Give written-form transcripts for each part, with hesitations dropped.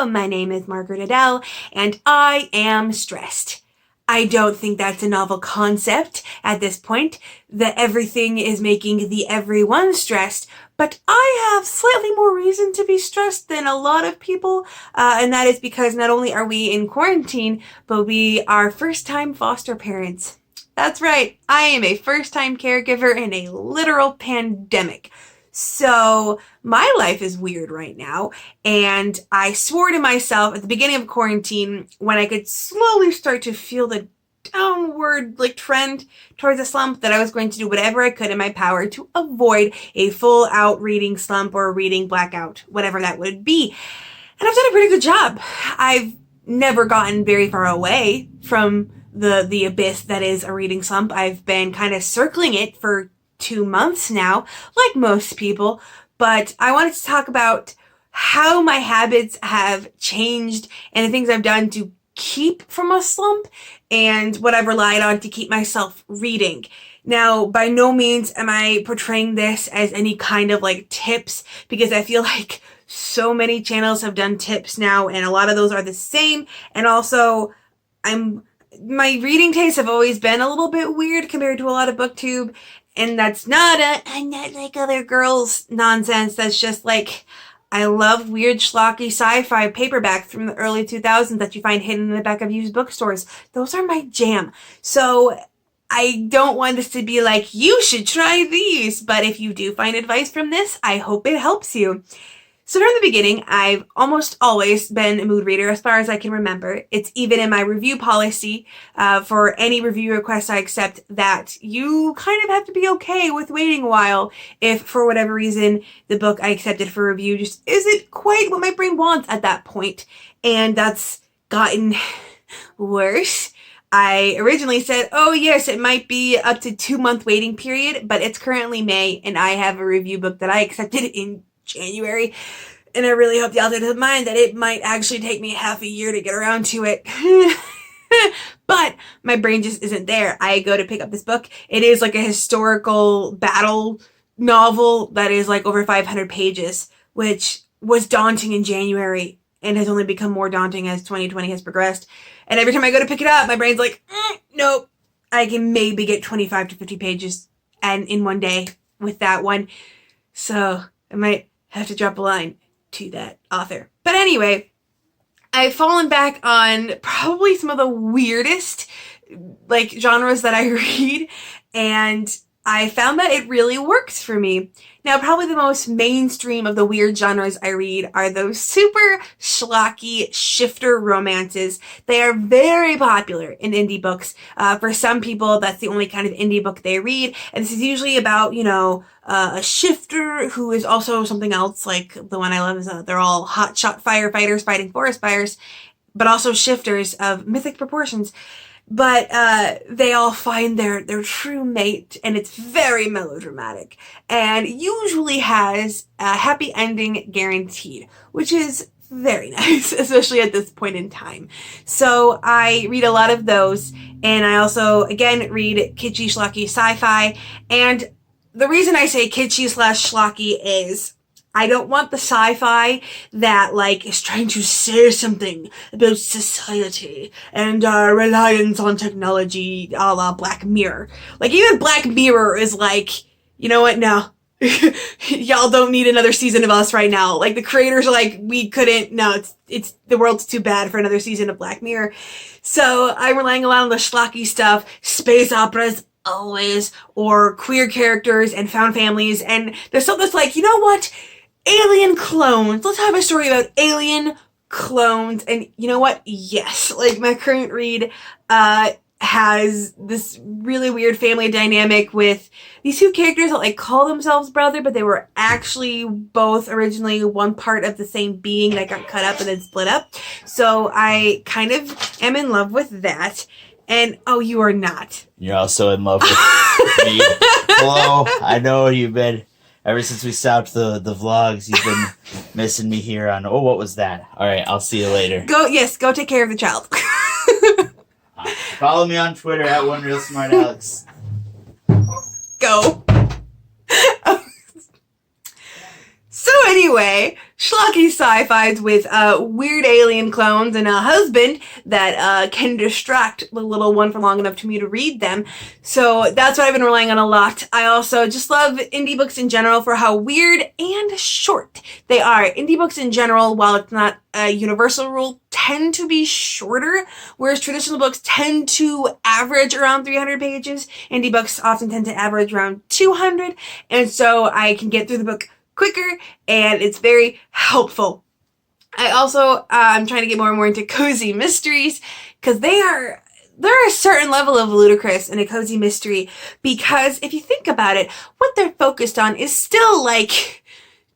Hello, my name is Margaret Adele, and I am stressed. I don't think that's a novel concept at this point, that everything is making the everyone stressed, but I have slightly more reason to be stressed than a lot of people, and that is because not only are we in quarantine, but we are first-time foster parents. That's right, I am a first-time caregiver in a literal pandemic. So my life is weird right now, and I swore to myself at the beginning of quarantine, when I could slowly start to feel the downward trend towards a slump, that I was going to do whatever I could in my power to avoid a full out reading slump or reading blackout, whatever that would be. And I've done a pretty good job. I've never gotten very far away from the abyss that is a reading slump. I've been kind of circling it for 2 months now, like most people, but I wanted to talk about how my habits have changed and the things I've done to keep from a slump and what I've relied on to keep myself reading. Now, by no means am I portraying this as any kind of tips, because I feel like so many channels have done tips now and a lot of those are the same, and also my reading tastes have always been a little bit weird compared to a lot of booktube. And that's I'm not like other girls nonsense. That's just I love weird schlocky sci-fi paperbacks from the early 2000s that you find hidden in the back of used bookstores. Those are my jam. So I don't want this to be you should try these. But if you do find advice from this, I hope it helps you. So from the beginning, I've almost always been a mood reader as far as I can remember. It's even in my review policy for any review requests I accept that you kind of have to be okay with waiting a while if, for whatever reason, the book I accepted for review just isn't quite what my brain wants at that point. And that's gotten worse. I originally said, oh yes, it might be up to 2-month waiting period, but it's currently May and I have a review book that I accepted in January, and I really hope y'all didn't mind that it might actually take me half a year to get around to it. But my brain just isn't there. I go to pick up this book. It is a historical battle novel that is over 500 pages, which was daunting in January and has only become more daunting as 2020 has progressed. And every time I go to pick it up, my brain's nope, I can maybe get 25 to 50 pages and in one day with that one. So I might have to drop a line to that author. But anyway, I've fallen back on probably some of the weirdest genres that I read, and I found that it really works for me. Now, probably the most mainstream of the weird genres I read are those super schlocky shifter romances. They are very popular in indie books. For some people, that's the only kind of indie book they read. And this is usually about, a shifter who is also something else. The one I love is they're all hotshot firefighters fighting forest fires, but also shifters of mythic proportions. But they all find their true mate, and it's very melodramatic, and usually has a happy ending guaranteed, which is very nice, especially at this point in time. So I read a lot of those, and I also, again, read kitschy, schlocky sci-fi, and the reason I say kitschy/schlocky is I don't want the sci-fi that is trying to say something about society and reliance on technology, a la Black Mirror. Even Black Mirror is you know what? No. Y'all don't need another season of us right now. The creators are we couldn't, no, it's the world's too bad for another season of Black Mirror. So I'm relying a lot on the schlocky stuff, space operas, always, or queer characters and found families, and there's something that's you know what? Alien clones. Let's have a story about alien clones. And you know what? Yes. My current read has this really weird family dynamic with these two characters that call themselves brother, but they were actually both originally one part of the same being that got cut up and then split up. So I kind of am in love with that. And oh, you are not. You're also in love with me. Hello. I know you've been, ever since we stopped the vlogs, you've been missing me here on, oh, what was that? All right, I'll see you later. Go take care of the child. Follow me on Twitter at OneRealSmartAlex. Go. So anyway, anyway, schlocky sci-fis with weird alien clones and a husband that can distract the little one for long enough for me to read them. So that's what I've been relying on a lot. I also just love indie books in general for how weird and short they are. Indie books in general, while it's not a universal rule, tend to be shorter, whereas traditional books tend to average around 300 pages. Indie books often tend to average around 200, and so I can get through the book quicker, and it's very helpful. I also I'm trying to get more and more into cozy mysteries, because there are a certain level of ludicrous in a cozy mystery, because if you think about it, what they're focused on is still like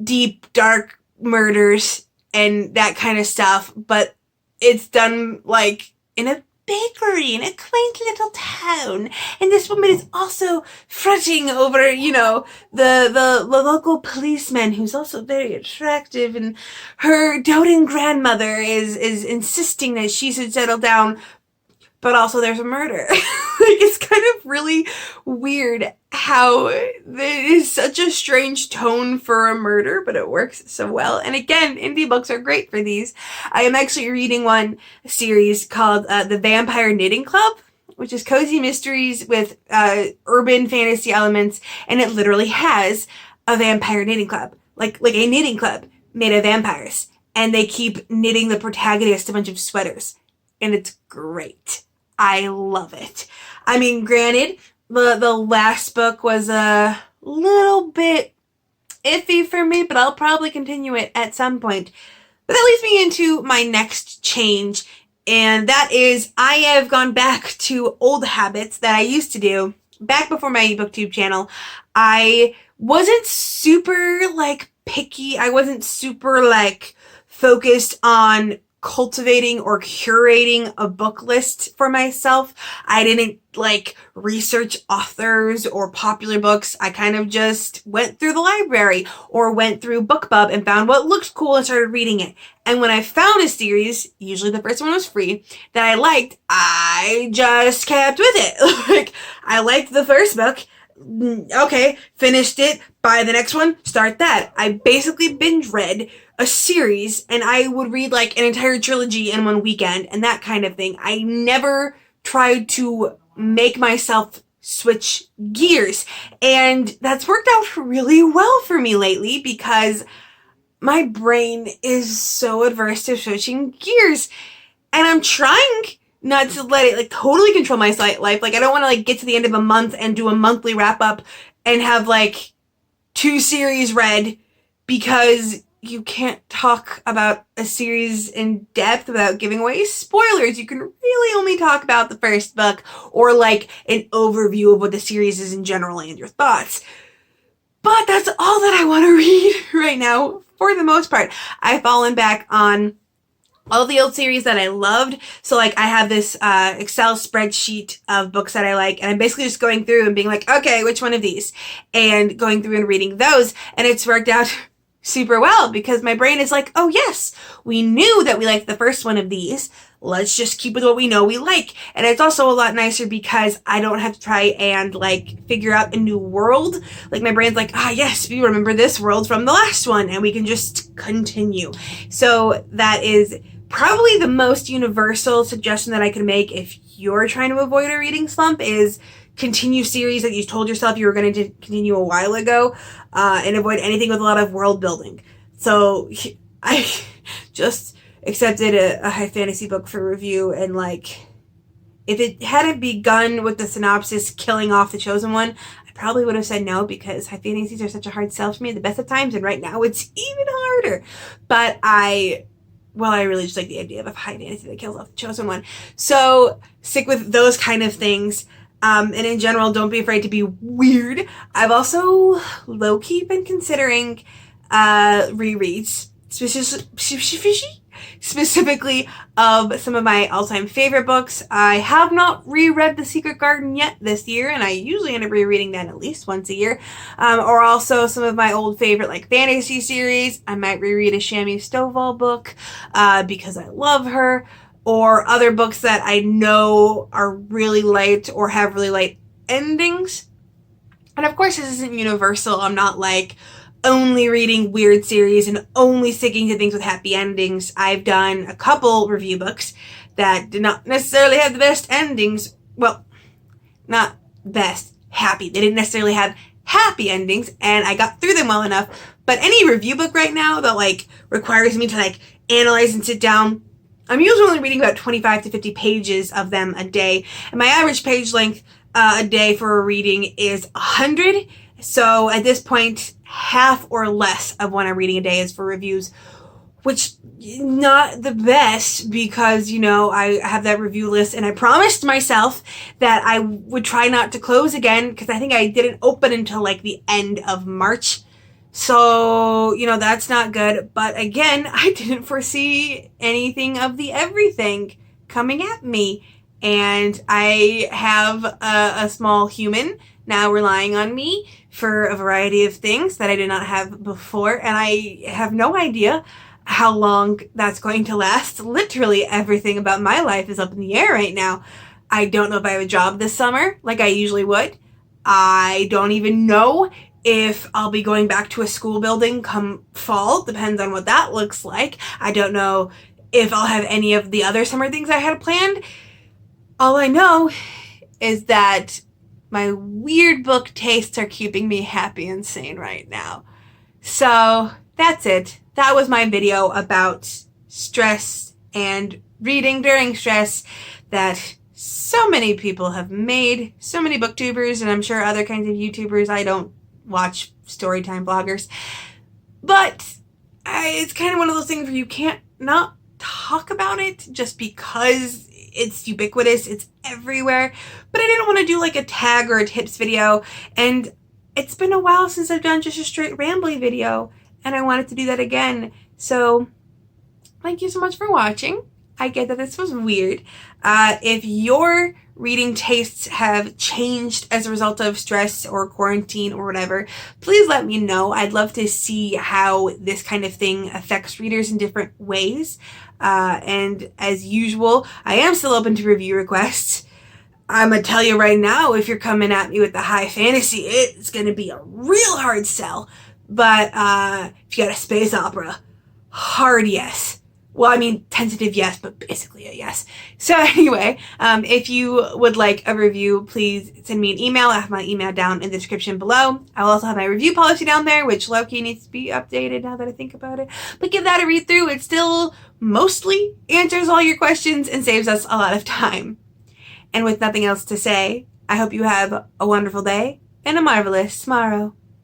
deep, dark murders and that kind of stuff, but it's done like in a bakery in a quaint little town, and this woman is also fretting over, you know, the local policeman who's also very attractive, and her doting grandmother is insisting that she should settle down, but also there's a murder. Like, it's kind of really weird how it is such a strange tone for a murder, but it works so well. And again, indie books are great for these. I am actually reading one series called The Vampire Knitting Club, which is cozy mysteries with urban fantasy elements, and it literally has a vampire knitting club, like a knitting club made of vampires, and they keep knitting the protagonist a bunch of sweaters, and it's great. I love it. I mean, granted, the last book was a little bit iffy for me, but I'll probably continue it at some point. But that leads me into my next change, and that is I have gone back to old habits that I used to do back before my BookTube channel. I wasn't super, like, picky. I wasn't super, like, focused on cultivating or curating a book list for myself. I didn't like research authors or popular books. I kind of just went through the library or went through BookBub and found what looked cool and started reading it. And when I found a series, usually the first one was free, that I liked, I just kept with it. Like, I liked the first book. Okay, finished it, buy the next one, start that. I basically binge read a series, and I would read like an entire trilogy in one weekend and that kind of thing. I never tried to make myself switch gears, and that's worked out really well for me lately because my brain is so adverse to switching gears, and I'm trying not to let it like totally control my life. Like, I don't want to like get to the end of a month and do a monthly wrap up and have like 2 series read, because you can't talk about a series in depth without giving away spoilers. You can really only talk about the first book or like an overview of what the series is in general and your thoughts. But that's all that I want to read right now for the most part. I've fallen back on all the old series that I loved. So like I have this Excel spreadsheet of books that I like, and I'm basically just going through and being like, okay, which one of these? And going through and reading those, and it's worked out super well because my brain is like, oh yes, we knew that we liked the first one of these. Let's just keep with what we know we like. And it's also a lot nicer because I don't have to try and like figure out a new world. Like, my brain's like, yes, we remember this world from the last one, and we can just continue. So that is probably the most universal suggestion that I can make if you're trying to avoid a reading slump, is continue series that you told yourself you were going to continue a while ago, and avoid anything with a lot of world building. So I just accepted a high fantasy book for review, and like, if it hadn't begun with the synopsis killing off the chosen one, I probably would have said no, because high fantasies are such a hard sell for me at the best of times, and right now it's even harder. But I really just like the idea of a high fantasy that kills off the chosen one. So stick with those kind of things. And in general, don't be afraid to be weird. I've also low-key been considering rereads, specifically of some of my all-time favorite books. I have not reread The Secret Garden yet this year, and I usually end up rereading that at least once a year. Or also some of my old favorite like fantasy series. I might reread a Shami Stovall book because I love her. Or other books that I know are really light or have really light endings. And of course, this isn't universal. I'm not like, only reading weird series and only sticking to things with happy endings. I've done a couple review books that did not necessarily have the best endings. Well, not best, happy. They didn't necessarily have happy endings, and I got through them well enough. But any review book right now that like requires me to like analyze and sit down, I'm usually only reading about 25 to 50 pages of them a day, and my average page length a day for a reading is 100. So at this point, half or less of what I'm reading a day is for reviews, which not the best because, you know, I have that review list and I promised myself that I would try not to close again because I think I didn't open until like the end of March. So, you know, that's not good. But again, I didn't foresee anything of the everything coming at me. And I have a small human now relying on me for a variety of things that I did not have before. And I have no idea how long that's going to last. Literally everything about my life is up in the air right now. I don't know if I have a job this summer like I usually would. I don't even know if I'll be going back to a school building come fall. Depends on what that looks like. I don't know if I'll have any of the other summer things I had planned. All I know is that my weird book tastes are keeping me happy and sane right now. So that's it. That was my video about stress and reading during stress that so many people have made, so many booktubers, and I'm sure other kinds of YouTubers. I don't watch storytime bloggers, but it's kind of one of those things where you can't not talk about it just because it's ubiquitous, it's everywhere. But I didn't want to do like a tag or a tips video, and it's been a while since I've done just a straight rambly video, and I wanted to do that again. So thank you so much for watching. I get that this was weird. If your reading tastes have changed as a result of stress or quarantine or whatever, please let me know. I'd love to see how this kind of thing affects readers in different ways. And as usual, I am still open to review requests. I'm gonna tell you right now, if you're coming at me with the high fantasy, it's gonna be a real hard sell. But if you got a space opera, hard yes. Well, I mean, tentative yes, but basically a yes. So anyway, if you would like a review, please send me an email. I have my email down in the description below. I will also have my review policy down there, which low-key needs to be updated now that I think about it. But give that a read through. It still mostly answers all your questions and saves us a lot of time. And with nothing else to say, I hope you have a wonderful day and a marvelous tomorrow.